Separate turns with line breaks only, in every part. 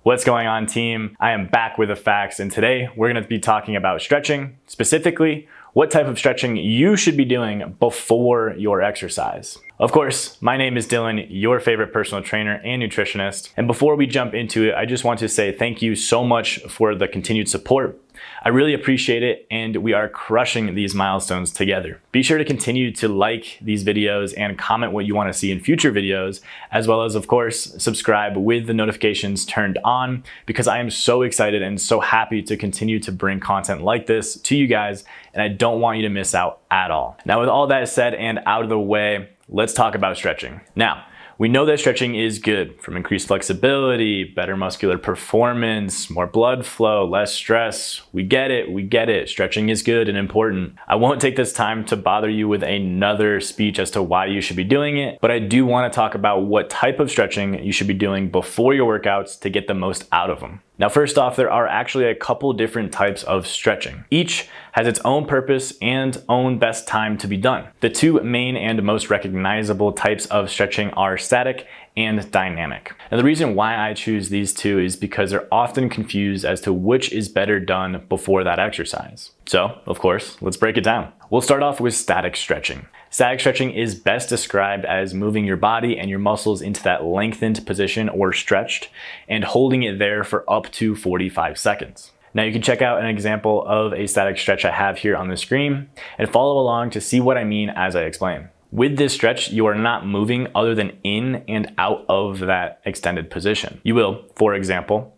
What's going on, team? I am back with the facts, and today we're going to be talking about stretching, specifically what type of stretching you should be doing before your exercise. Of course, my name is Dylan, your favorite personal trainer and nutritionist. And before we jump into it, I just want to say thank you so much for the continued support. I really appreciate it, and we are crushing these milestones together. Be sure to continue to like these videos and comment what you want to see in future videos, as well as, of course, subscribe with the notifications turned on, because I am so excited and so happy to continue to bring content like this to you guys, and I don't want you to miss out at all. Now, with all that said and out of the way, let's talk about stretching. Now, we know that stretching is good from increased flexibility, better muscular performance, more blood flow, less stress. We get it. Stretching is good and important. I won't take this time to bother you with another speech as to why you should be doing it, but I do want to talk about what type of stretching you should be doing before your workouts to get the most out of them. Now, first off, there are actually a couple different types of stretching. Each has its own purpose and own best time to be done. The two main and most recognizable types of stretching are static and dynamic. Now, the reason why I choose these two is because they're often confused as to which is better done before that exercise. So, of course, let's break it down. We'll start off with static stretching. Static stretching is best described as moving your body and your muscles into that lengthened position or stretched and holding it there for up to 45 seconds. Now, you can check out an example of a static stretch I have here on the screen and follow along to see what I mean as I explain. With this stretch, you are not moving other than in and out of that extended position. You will, for example,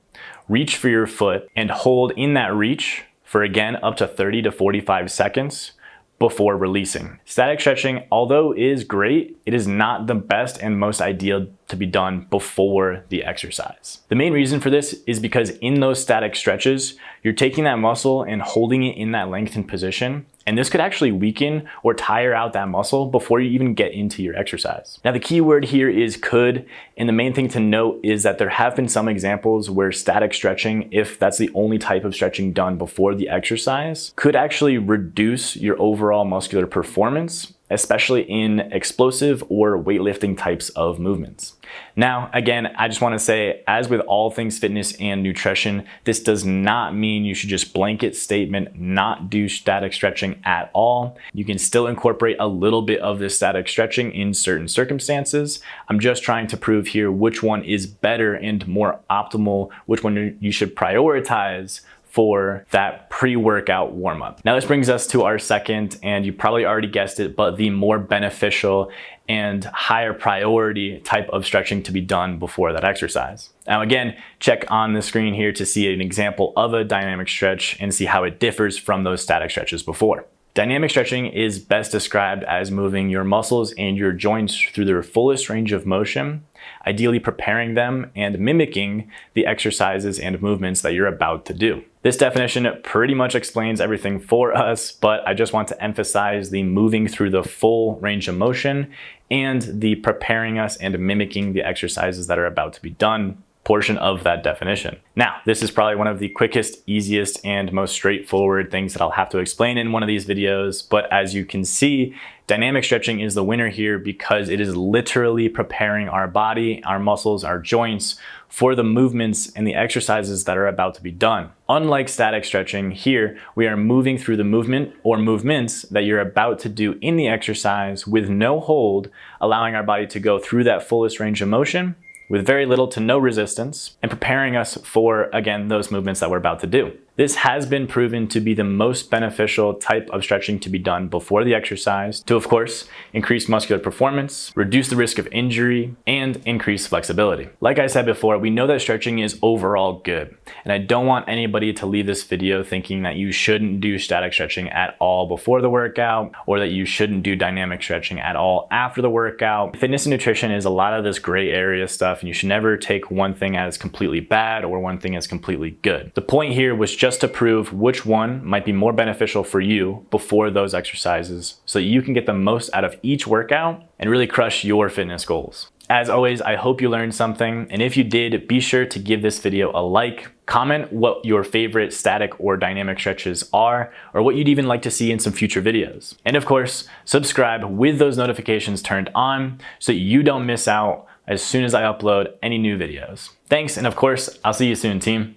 reach for your foot and hold in that reach for, again, up to 30 to 45 seconds before releasing. Static stretching, although is great, it is not the best and most ideal to be done before the exercise. The main reason for this is because in those static stretches, you're taking that muscle and holding it in that lengthened position, and this could actually weaken or tire out that muscle before you even get into your exercise. Now, the key word here is could, and the main thing to note is that there have been some examples where static stretching, if that's the only type of stretching done before the exercise, could actually reduce your overall muscular performance, especially in explosive or weightlifting types of movements. Now, again, I just want to say, as with all things fitness and nutrition, this does not mean you should just blanket statement not do static stretching at all. You can still incorporate a little bit of this static stretching in certain circumstances. I'm just trying to prove here which one is better and more optimal, which one you should prioritize for that pre-workout warm-up. Now, this brings us to our second, and you probably already guessed it, but the more beneficial and higher priority type of stretching to be done before that exercise. Now, again, check on the screen here to see an example of a dynamic stretch and see how it differs from those static stretches before. Dynamic stretching is best described as moving your muscles and your joints through their fullest range of motion, ideally preparing them and mimicking the exercises and movements that you're about to do. This definition pretty much explains everything for us, but I just want to emphasize the moving through the full range of motion and the preparing us and mimicking the exercises that are about to be done portion of that definition. Now, this is probably one of the quickest, easiest, and most straightforward things that I'll have to explain in one of these videos, but as you can see, dynamic stretching is the winner here because it is literally preparing our body, our muscles, our joints for the movements and the exercises that are about to be done. Unlike static stretching, here we are moving through the movement or movements that you're about to do in the exercise with no hold, allowing our body to go through that fullest range of motion with very little to no resistance and preparing us for, again, those movements that we're about to do. This has been proven to be the most beneficial type of stretching to be done before the exercise to, of course, increase muscular performance, reduce the risk of injury, and increase flexibility. Like I said before, we know that stretching is overall good, and I don't want anybody to leave this video thinking that you shouldn't do static stretching at all before the workout, or that you shouldn't do dynamic stretching at all after the workout. Fitness and nutrition is a lot of this gray area stuff, and you should never take one thing as completely bad or one thing as completely good. The point here was just to prove which one might be more beneficial for you before those exercises so that you can get the most out of each workout and really crush your fitness goals. As always, I hope you learned something, and if you did, be sure to give this video a like, comment what your favorite static or dynamic stretches are, or what you'd even like to see in some future videos. And of course, subscribe with those notifications turned on so you don't miss out as soon as I upload any new videos. Thanks, and of course, I'll see you soon, team.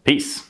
Peace.